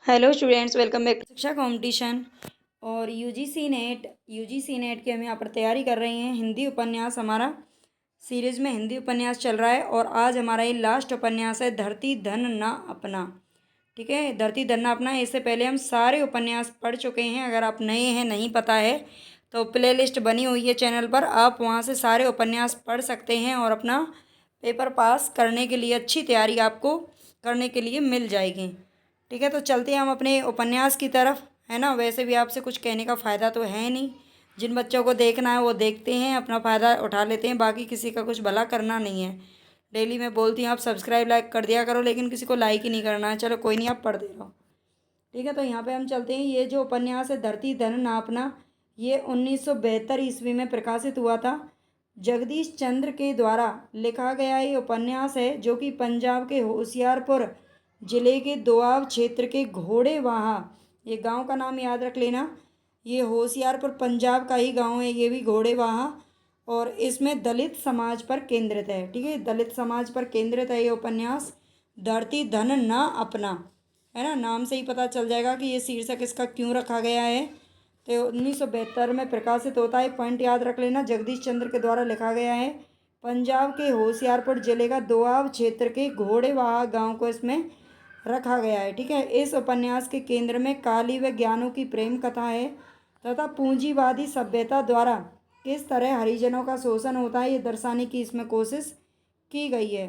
Hello students, welcome back to Shiksha competition. और UGC NET की हम यहाँ पर तैयारी कर रहे हैं। हिंदी उपन्यास हमारा सीरीज में हिंदी उपन्यास चल रहा है और आज हमारा ये लास्ट उपन्यास है, धरती धन ना अपना। ठीक है, धरती धन ना अपना। इससे पहले हम सारे उपन्यास पढ़ चुके हैं। अगर आप नए हैं, नहीं पता है, तो प्लेलिस्ट बनी हुई है चैनल पर, आप वहाँ से सारे उपन्यास पढ़ सकते हैं और अपना पेपर पास करने के लिए अच्छी तैयारी आपको करने के लिए मिल जाएगी। ठीक है, तो चलते हैं हम अपने उपन्यास की तरफ, है ना। वैसे भी आपसे कुछ कहने का फ़ायदा तो है नहीं। जिन बच्चों को देखना है वो देखते हैं, अपना फ़ायदा उठा लेते हैं, बाकी किसी का कुछ भला करना नहीं है। डेली मैं बोलती हूँ आप सब्सक्राइब लाइक कर दिया करो, लेकिन किसी को लाइक ही नहीं करना है। चलो कोई नहीं, आप पढ़ते रहो। ठीक है, तो यहाँ पे हम चलते हैं। ये जो उपन्यास है धरती धन नापना, ये 1972 ईस्वी में प्रकाशित हुआ था। जगदीश चंद्र के द्वारा लिखा गया ये उपन्यास है, जो कि पंजाब के होशियारपुर जिले के दोआब क्षेत्र के घोड़ेवाहा, ये गांव का नाम याद रख लेना। ये होशियारपुर पंजाब का ही गांव है, ये भी घोड़ेवाहा। और इसमें दलित समाज पर केंद्रित है। ठीक है, दलित समाज पर केंद्रित है ये उपन्यास, धरती धन ना अपना, है ना। नाम से ही पता चल जाएगा कि ये शीर्षक इसका क्यों रखा गया है। तो 1972 में प्रकाशित होता है। पॉइंट याद रख लेना, जगदीश चंद्र के द्वारा लिखा गया है। पंजाब के होशियारपुर जिले का दोआब क्षेत्र के घोड़ेवाहा गांव को इसमें रखा गया है। ठीक है, इस उपन्यास के केंद्र में काली व ज्ञानों की प्रेम कथा है तथा पूंजीवादी सभ्यता द्वारा किस तरह हरिजनों का शोषण होता है, ये दर्शाने की इसमें कोशिश की गई है।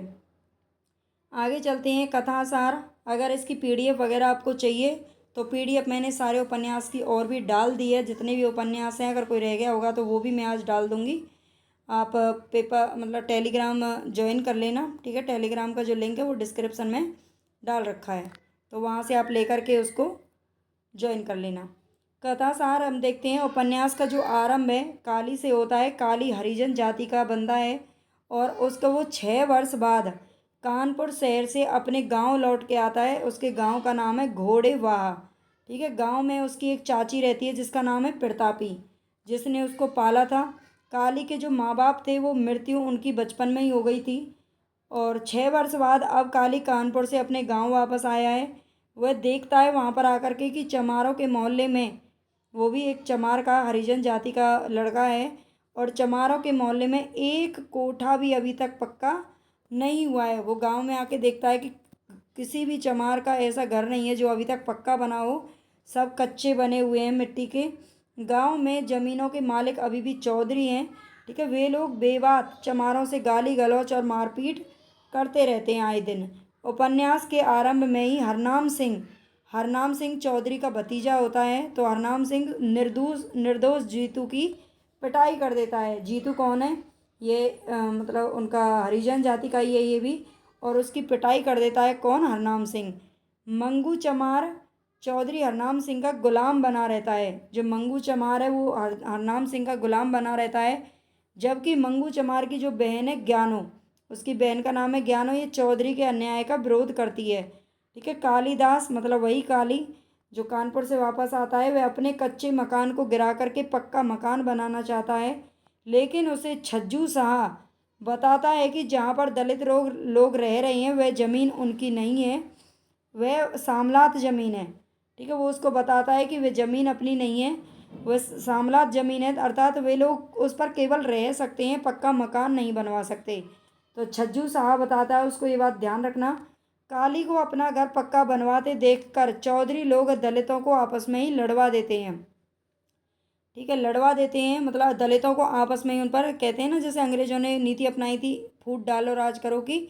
आगे चलते हैं। कथा सार, अगर इसकी पीडीएफ वगैरह आपको चाहिए तो पीडीएफ मैंने सारे उपन्यास की और भी डाल दी है, जितने भी उपन्यास हैं। अगर कोई रह गया होगा तो वो भी मैं आज डाल दूँगी। आप पेपर मतलब टेलीग्राम ज्वाइन कर लेना। ठीक है, टेलीग्राम का जो लिंक है वो डिस्क्रिप्शन में डाल रखा है, तो वहाँ से आप लेकर के उसको ज्वाइन कर लेना। कथा सार हम देखते हैं। उपन्यास का जो आरंभ है काली से होता है। काली हरिजन जाति का बंदा है और उसका वो 6 वर्ष बाद कानपुर शहर से अपने गांव लौट के आता है। उसके गांव का नाम है घोड़ेवाहा। ठीक है, गांव में उसकी एक चाची रहती है जिसका नाम है प्रतापी, जिसने उसको पाला था। काली के जो माँ बाप थे वो मृत्यु उनकी बचपन में ही हो गई थी। और 6 वर्ष बाद अब काली कानपुर से अपने गांव वापस आया है। वह देखता है वहाँ पर आकर के कि चमारों के मोहल्ले में, वो भी एक चमार का हरिजन जाति का लड़का है, और चमारों के मोहल्ले में एक कोठा भी अभी तक पक्का नहीं हुआ है। वो गांव में आके देखता है कि किसी भी चमार का ऐसा घर नहीं है जो अभी तक पक्का बना हो, सब कच्चे बने हुए हैं मिट्टी के। गांव में ज़मीनों के मालिक अभी भी चौधरी हैं। ठीक है, वे लोग बेबात चमारों से गाली गलौच और मारपीट करते रहते हैं आए दिन। उपन्यास के आरंभ में ही हरनाम सिंह चौधरी का भतीजा होता है। तो हरनाम सिंह निर्दोष जीतू की पिटाई कर देता है। जीतू कौन है? ये मतलब उनका हरिजन जाति का ही है ये भी। और उसकी पिटाई कर देता है कौन? हरनाम सिंह। मंगू चमार चौधरी हरनाम सिंह का गुलाम बना रहता है। जो मंगू चमार है वो हरनाम सिंह का गुलाम बना रहता है। जबकि मंगू चमार की जो बहन है ज्ञानो, उसकी बहन का नाम है ज्ञानो, ये चौधरी के अन्याय का विरोध करती है। ठीक है, कालीदास मतलब वही काली जो कानपुर से वापस आता है, वह अपने कच्चे मकान को गिरा करके पक्का मकान बनाना चाहता है। लेकिन उसे छज्जू शाह बताता है कि जहाँ पर दलित लोग रह रहे हैं वह ज़मीन उनकी नहीं है, वह सामलात ज़मीन है। ठीक है, वो उसको बताता है कि वह ज़मीन अपनी नहीं है, वह सामलात ज़मीन है, अर्थात वे लोग उस पर केवल रह सकते हैं, पक्का मकान नहीं बनवा सकते। तो छज्जू साहब बताता है उसको ये बात ध्यान रखना। काली को अपना घर पक्का बनवाते देखकर चौधरी लोग दलितों को आपस में ही लड़वा देते हैं। ठीक है, लड़वा देते हैं मतलब दलितों को आपस में ही उन पर, कहते हैं ना जैसे अंग्रेजों ने नीति अपनाई थी फूट डालो राज करो की,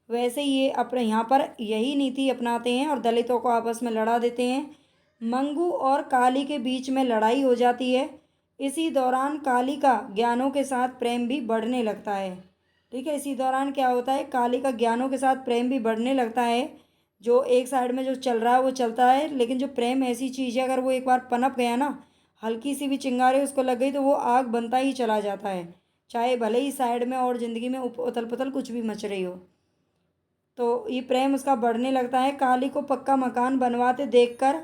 वैसे ही ये अपने यहाँ पर यही नीति अपनाते हैं और दलितों को आपस में लड़ा देते हैं। मंगू और काली के बीच में लड़ाई हो जाती है। इसी दौरान काली का ज्ञानों के साथ प्रेम भी बढ़ने लगता है। ठीक है, इसी दौरान क्या होता है, काली का ज्ञानों के साथ प्रेम भी बढ़ने लगता है। जो एक साइड में जो चल रहा है वो चलता है, लेकिन जो प्रेम ऐसी चीज़ है, अगर वो एक बार पनप गया ना, हल्की सी भी चिंगारी उसको लग गई तो वो आग बनता ही चला जाता है, चाहे भले ही साइड में और ज़िंदगी में उथल पुथल कुछ भी मच रही हो। तो ये प्रेम उसका बढ़ने लगता है। काली को पक्का मकान बनवाते देखकर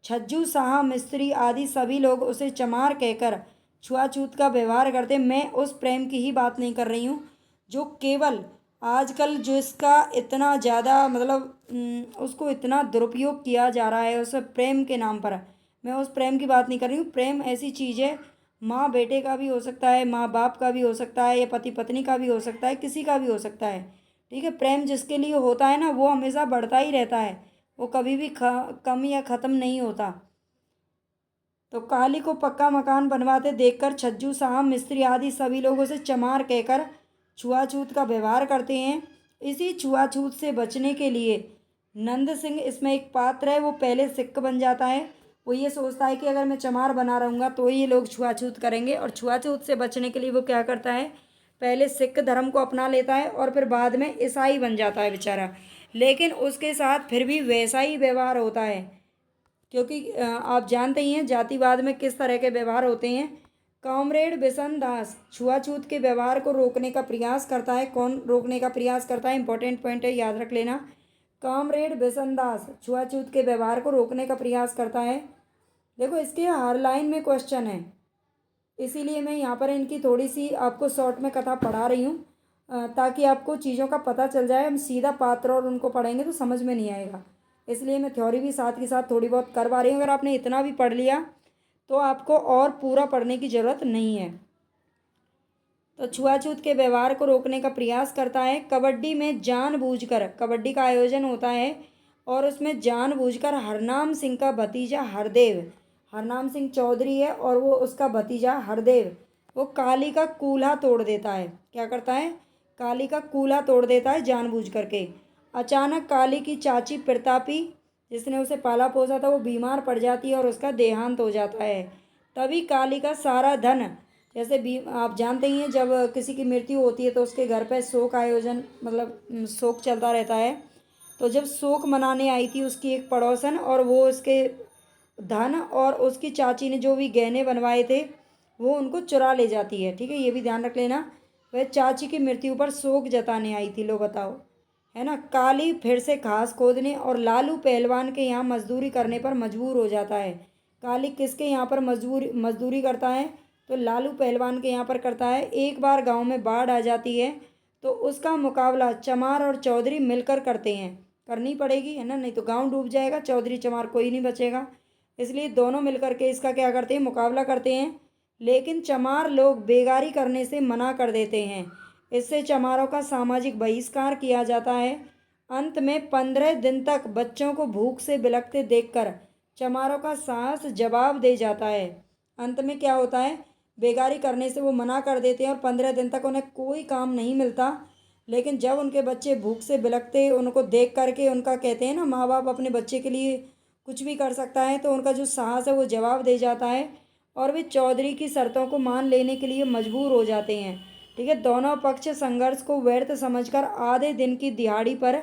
छज्जू शाह मिस्त्री आदि सभी लोग उसे चमार कहकर छुआछूत का व्यवहार करते। मैं उस प्रेम की ही बात नहीं कर रही हूँ जो केवल आजकल जो इसका इतना ज़्यादा मतलब उसको इतना दुरुपयोग किया जा रहा है उस प्रेम के नाम पर। मैं उस प्रेम की बात नहीं कर रही हूँ। प्रेम ऐसी चीज़ है, माँ बेटे का भी हो सकता है, माँ बाप का भी हो सकता है, या पति पत्नी का भी हो सकता है, किसी का भी हो सकता है। ठीक है, प्रेम जिसके लिए होता है ना वो हमेशा बढ़ता ही रहता है, वो कभी भी कम या ख़त्म नहीं होता। तो काली को पक्का मकान बनवाते देखकर छज्जू साहब मिस्त्री आदि सभी लोगों से चमार कहकर छुआछूत का व्यवहार करते हैं। इसी छुआछूत से बचने के लिए नंद सिंह इसमें एक पात्र है, वो पहले सिक्क बन जाता है। वो ये सोचता है कि अगर मैं चमार बना रहूँगा तो ये लोग छुआछूत करेंगे, और छुआछूत से बचने के लिए वो क्या करता है, पहले सिख धर्म को अपना लेता है और फिर बाद में ईसाई बन जाता है बेचारा। लेकिन उसके साथ फिर भी वैसा ही व्यवहार होता है, क्योंकि आप जानते ही हैं जातिवाद में किस तरह के व्यवहार होते हैं। कॉमरेड बिशन दास छुआछूत के व्यवहार को रोकने का प्रयास करता है। कौन रोकने का प्रयास करता है, इंपॉर्टेंट पॉइंट है, याद रख लेना। कॉमरेड बिशन दास छुआछूत के व्यवहार को रोकने का प्रयास करता है। देखो इसके हर लाइन में क्वेश्चन है, इसीलिए मैं यहाँ पर इनकी थोड़ी सी आपको शॉर्ट में कथा पढ़ा रही हूँ, ताकि आपको चीज़ों का पता चल जाए। हम सीधा पात्र और उनको पढ़ेंगे तो समझ में नहीं आएगा, इसलिए मैं थ्योरी भी साथ के साथ थोड़ी बहुत करवा रही हूँ। अगर आपने इतना भी पढ़ लिया तो आपको और पूरा पढ़ने की ज़रूरत नहीं है। तो छुआछूत के व्यवहार को रोकने का प्रयास करता है। कबड्डी में जानबूझकर, कबड्डी का आयोजन होता है और उसमें जानबूझकर हरनाम सिंह का भतीजा हरदेव, हरनाम सिंह चौधरी है और वो उसका भतीजा हरदेव, वो काली का कूल्हा तोड़ देता है। क्या करता है, काली का कूल्हा तोड़ देता है जानबूझ करके। अचानक काली की चाची प्रतापी, जिसने उसे पाला पोसा था, वो बीमार पड़ जाती है और उसका देहांत हो जाता है। तभी काली का सारा धन, जैसे भी आप जानते ही हैं जब किसी की मृत्यु होती है तो उसके घर पे शोक आयोजन मतलब शोक चलता रहता है। तो जब शोक मनाने आई थी उसकी एक पड़ोसन, और वो उसके धन और उसकी चाची ने जो भी गहने बनवाए थे वो उनको चुरा ले जाती है। ठीक है, ये भी ध्यान रख लेना। वह चाची की मृत्यु पर शोक जताने आई थी, लो बताओ, है ना। काली फिर से घास खोदने और लालू पहलवान के यहाँ मजदूरी करने पर मजबूर हो जाता है। काली किसके यहाँ पर मजदूरी करता है, तो लालू पहलवान के यहाँ पर करता है। एक बार गांव में बाढ़ आ जाती है तो उसका मुकाबला चमार और चौधरी मिलकर करते हैं, करनी पड़ेगी, है ना, नहीं तो गांव डूब जाएगा, चौधरी चमार कोई नहीं बचेगा। इसलिए दोनों मिलकर के इसका क्या करते हैं, मुकाबला करते हैं। लेकिन चमार लोग बेगारी करने से मना कर देते हैं। इससे चमारों का सामाजिक बहिष्कार किया जाता है। अंत में 15 दिन तक बच्चों को भूख से बिलखते देखकर चमारों का साहस जवाब दे जाता है। अंत में क्या होता है, बेगारी करने से वो मना कर देते हैं और 15 दिन तक उन्हें कोई काम नहीं मिलता। लेकिन जब उनके बच्चे भूख से बिलखते उनको देख करके, उनका कहते हैं ना माँ बाप अपने बच्चे के लिए कुछ भी कर सकता है, तो उनका जो साहस है वो जवाब दे जाता है और वे चौधरी की शर्तों को मान लेने के लिए मजबूर हो जाते हैं। ठीक है, दोनों पक्ष संघर्ष को व्यर्थ समझकर आधे दिन की दिहाड़ी पर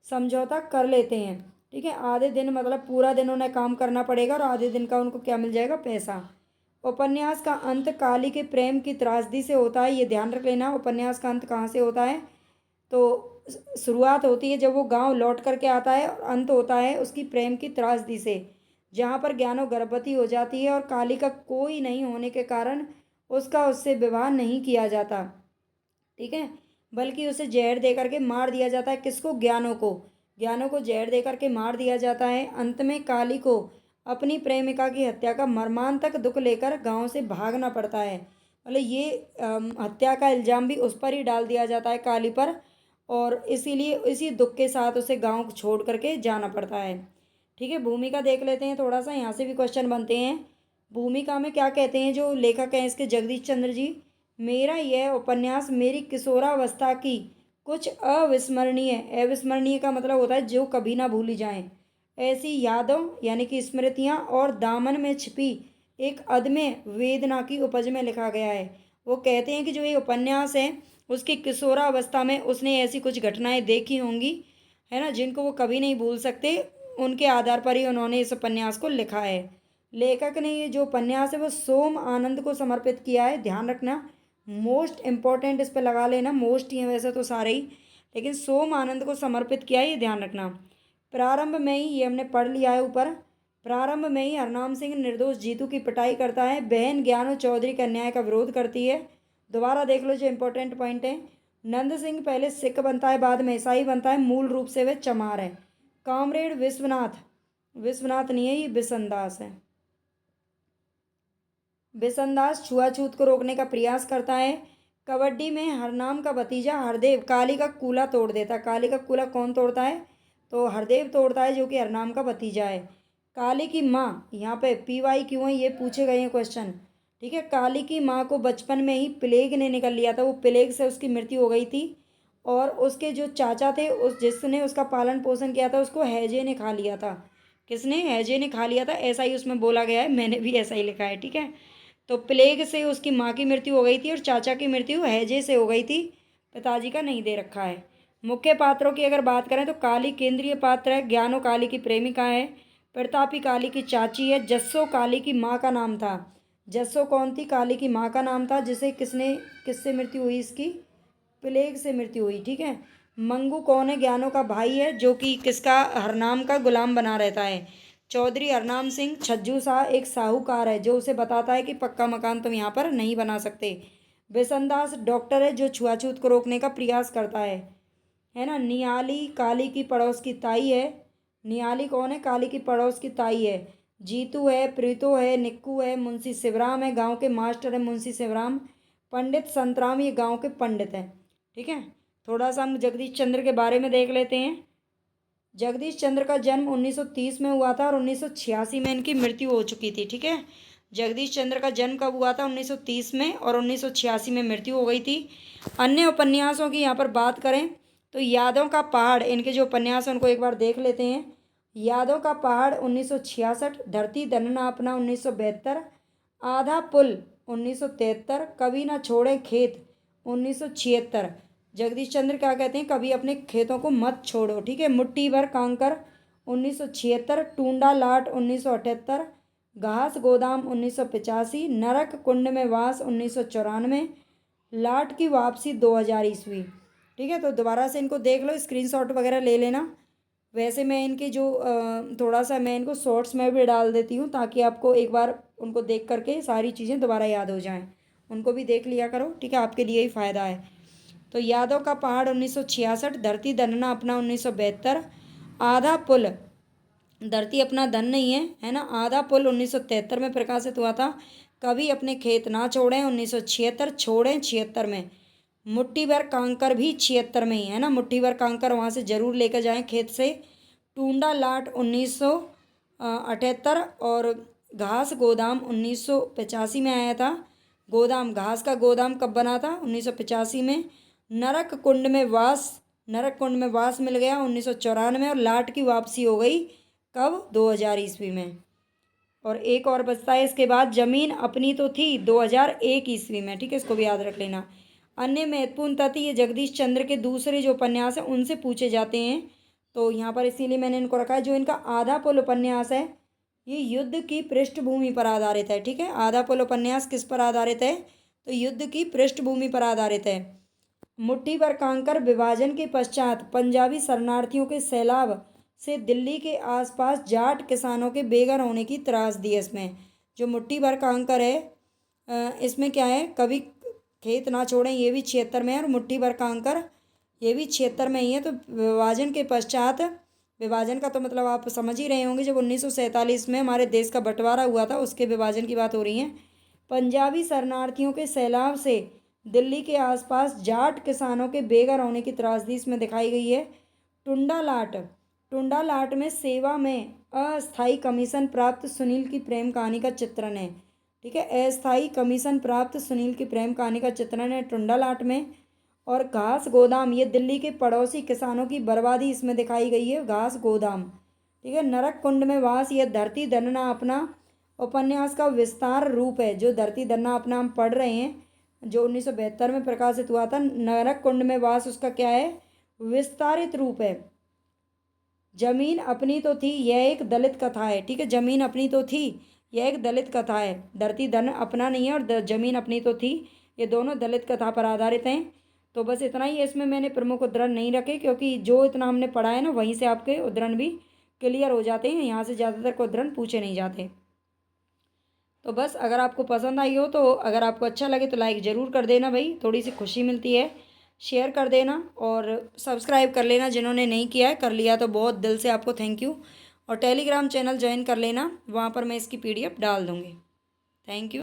समझौता कर लेते हैं। ठीक है, आधे दिन मतलब पूरा दिन उन्हें काम करना पड़ेगा और आधे दिन का उनको क्या मिल जाएगा, पैसा। उपन्यास का अंत काली के प्रेम की त्रासदी से होता है, ये ध्यान रख लेना। उपन्यास का अंत कहाँ से होता है, तो शुरुआत होती है जब वो गांव लौट करके आता है और अंत होता है उसकी प्रेम की त्रासदी से, जहाँ पर ज्ञानो गर्भवती हो जाती है और काली का कोई नहीं होने के कारण उसका उससे विवाह नहीं किया जाता। ठीक है, बल्कि उसे जहर दे करके मार दिया जाता है। किसको, ज्ञानों को, ज्ञानों को जहर दे करके मार दिया जाता है। अंत में काली को अपनी प्रेमिका की हत्या का मर्मांतक दुख लेकर गांव से भागना पड़ता है। मतलब ये हत्या का इल्ज़ाम भी उस पर ही डाल दिया जाता है, काली पर, और इसीलिए इसी दुख के साथ उसे गांव को छोड़ करके जाना पड़ता है। ठीक है, भूमिका देख लेते हैं थोड़ा सा, यहाँ से भी क्वेश्चन बनते हैं। भूमिका में क्या कहते हैं जो लेखक हैं इसके, जगदीश चंद्र जी। मेरा यह उपन्यास मेरी किशोरावस्था की कुछ अविस्मरणीय, अविस्मरणीय का मतलब होता है जो कभी ना भूली जाएं, ऐसी यादों यानी कि स्मृतियाँ और दामन में छिपी एक अदम्य वेदना की उपज में लिखा गया है। वो कहते हैं कि जो ये उपन्यास है उसकी किशोरावस्था में उसने ऐसी कुछ घटनाएं देखी होंगी, है ना, जिनको वो कभी नहीं भूल सकते, उनके आधार पर ही उन्होंने इस उपन्यास को लिखा है। लेखक ने ये जो उपन्यास है वो सोम आनंद को समर्पित किया है, ध्यान रखना, मोस्ट इम्पॉर्टेंट इस पर लगा लेना, मोस्ट ही है वैसे तो सारे ही, लेकिन सोम आनंद को समर्पित किया है, ये ध्यान रखना। प्रारंभ में ही, ये हमने पढ़ लिया है ऊपर, प्रारंभ में ही हरनाम सिंह निर्दोष जीतू की पिटाई करता है। बहन ज्ञानो चौधरी के अन्याय का विरोध करती है। दोबारा देख लो जो इम्पोर्टेंट पॉइंट है, नंद सिंह पहले सिख बनता है, बाद में ईसाई बनता है, मूल रूप से वह चमार है। कामरेड विश्वनाथ, विश्वनाथ नहीं है, ये बिसनदास है। बिसनदास छुआछूत को रोकने का प्रयास करता है। कबड्डी में हरनाम का भतीजा हरदेव काली का कूला तोड़ देता है। काली का कूला कौन तोड़ता है? तो हरदेव तोड़ता है, जो कि हरनाम का भतीजा है। काली की माँ, यहाँ पे PY क्यों है ये पूछे गए हैं क्वेश्चन, ठीक है। काली की माँ को बचपन में ही प्लेग ने निकल लिया था, वो प्लेग से उसकी मृत्यु हो गई थी। और उसके जो चाचा थे, उस जिसने उसका पालन पोषण किया था, उसको हैजे ने खा लिया था। किसने? हैजे ने खा लिया था, ऐसा ही उसमें बोला गया है, मैंने भी ऐसा ही लिखा है, ठीक है। तो प्लेग से उसकी माँ की मृत्यु हो गई थी और चाचा की मृत्यु हैजे से हो गई थी। पिताजी का नहीं दे रखा है। मुख्य पात्रों की अगर बात करें तो काली केंद्रीय पात्र है, ज्ञानो काली की प्रेमिका है, प्रतापी काली की चाची है, जस्सो काली की माँ का नाम था। जस्सो कौन थी? काली की माँ का नाम था, जिसे किससे मृत्यु हुई इसकी? प्लेग से मृत्यु हुई, ठीक है। मंगू कौन है? ज्ञानो का भाई है, जो कि किसका? हरनाम का गुलाम बना रहता है। चौधरी हरनाम सिंह छज्जू शाह एक साहूकार है, जो उसे बताता है कि पक्का मकान तुम यहाँ पर नहीं बना सकते। बिसनदास डॉक्टर है, जो छुआछूत को रोकने का प्रयास करता है ना। नियाली काली की पड़ोस की ताई है। नियाली कौन है? काली की पड़ोस की ताई है। जीतू है, प्रीतो है, निक्कू है, मुंशी शिवराम है, गांव के मास्टर है मुंशी शिवराम। पंडित संतराम ये गांव के पंडित हैं, ठीक है। थोड़ा सा हम जगदीश चंद्र के बारे में देख लेते हैं। जगदीश चंद्र का जन्म 1930 में हुआ था और 1986 में इनकी मृत्यु हो चुकी थी, ठीक है। जगदीश चंद्र का जन्म कब हुआ था? 1930 में, और 1986 में मृत्यु हो गई थी। अन्य उपन्यासों की यहाँ पर बात करें तो यादों का पहाड़, इनके जो उपन्यास हैं उनको एक बार देख लेते हैं। यादों का पहाड़ 1966, धरती धनना अपना 1972, आधा पुल 1973, कभी ना छोड़े खेत 1976। जगदीश चंद्र क्या कहते हैं? कभी अपने खेतों को मत छोड़ो, ठीक है। मुट्ठी भर कांकर 1976, टूंडा लाट 1978, घास गोदाम 1985, नरक कुंड में वास 1994, लाट की वापसी 2000 ईस्वी, ठीक है। तो दोबारा से इनको देख लो, स्क्रीनशॉट वगैरह ले लेना। वैसे मैं इनके जो थोड़ा सा मैं इनको शॉर्ट्स में भी डाल देती हूँ, ताकि आपको एक बार उनको देख करके सारी चीज़ें दोबारा याद हो जाएं। उनको भी देख लिया करो, ठीक है, आपके लिए ही फ़ायदा है। तो यादों का पहाड़ 1966, धरती धनना अपना 1972, आधा पुल, धरती अपना धन नहीं है ना, आधा पुल 1973 में प्रकाशित हुआ था। कभी अपने खेत ना छोड़ें 1976, छोड़ें 76 में। मुट्ठी भर कांकर भी 76 में ही है ना, मुट्ठी भर कांकर वहाँ से ज़रूर लेकर जाएं खेत से। टूंडा लाट 1978, और घास गोदाम 1985 में आया था। गोदाम, घास का गोदाम कब बना था? 1985 में। नरक कुंड में वास, नरक कुंड में वास मिल गया 1994, और लाट की वापसी हो गई कब? 2000 ईस्वी में। और एक और बचता है इसके बाद, जमीन अपनी तो थी 2001 ईस्वी में, ठीक है, इसको भी याद रख लेना। अन्य महत्वपूर्ण तथ्य ये जगदीश चंद्र के दूसरे जो उपन्यास हैं उनसे पूछे जाते हैं, तो यहाँ पर इसीलिए मैंने इनको रखा है। जो इनका आधा पुल उपन्यास है, ये युद्ध की पृष्ठभूमि पर आधारित है, ठीक है। आधा पुल उपन्यास किस पर आधारित है? तो युद्ध की पृष्ठभूमि पर आधारित है। मुट्ठी भर कांकर विभाजन के पश्चात पंजाबी शरणार्थियों के सैलाब से दिल्ली के आसपास जाट किसानों के बेघर होने की त्रासदी है इसमें। जो मुट्ठी भर कांकर है, इसमें क्या है? कभी खेत ना छोड़ें, ये भी 76 में है, और मुट्ठी भर कांकर ये भी 76 में ही है। तो विभाजन के पश्चात, विभाजन का तो मतलब आप समझ ही रहे होंगे, जब 1947 में हमारे देश का बंटवारा हुआ था, उसके विभाजन की बात हो रही है। पंजाबी शरणार्थियों के सैलाब से दिल्ली के आसपास जाट किसानों के बेघर होने की त्रासदी इसमें दिखाई गई है। टुंडा लाट, टुंडा लाट में सेवा में अस्थायी कमीशन प्राप्त सुनील की प्रेम कहानी का चित्रण है, ठीक है। अस्थायी कमीशन प्राप्त सुनील की प्रेम कहानी का चित्रण है टुंडा लाट में। और घास गोदाम, ये दिल्ली के पड़ोसी किसानों की बर्बादी इसमें दिखाई गई है, घास गोदाम, ठीक है। नरक कुंड में वास, यह धरती धनना अपना उपन्यास का विस्तार रूप है। जो धरती धनना अपना हम पढ़ रहे हैं, जो 1972 में प्रकाशित हुआ था, नरक कुंड में वास उसका क्या है? विस्तारित रूप है। जमीन अपनी तो थी, यह एक दलित कथा है, ठीक है। जमीन अपनी तो थी, यह एक दलित कथा है। धरती धन अपना नहीं है, और जमीन अपनी तो थी, ये दोनों दलित कथा पर आधारित हैं। तो बस इतना ही है, इसमें मैंने प्रमुख उद्धरण नहीं रखे, क्योंकि जो इतना हमने पढ़ा है ना, वहीं से आपके उद्धरण भी क्लियर हो जाते हैं, यहाँ से ज़्यादातर को उद्धरण पूछे नहीं जाते। तो बस अगर आपको पसंद आई हो, तो अगर आपको अच्छा लगे तो लाइक ज़रूर कर देना भाई, थोड़ी सी खुशी मिलती है। शेयर कर देना और सब्सक्राइब कर लेना, जिन्होंने नहीं किया है। कर लिया तो बहुत दिल से आपको थैंक यू। और टेलीग्राम चैनल ज्वाइन कर लेना, वहाँ पर मैं इसकी PDF डाल दूँगी। Thank you.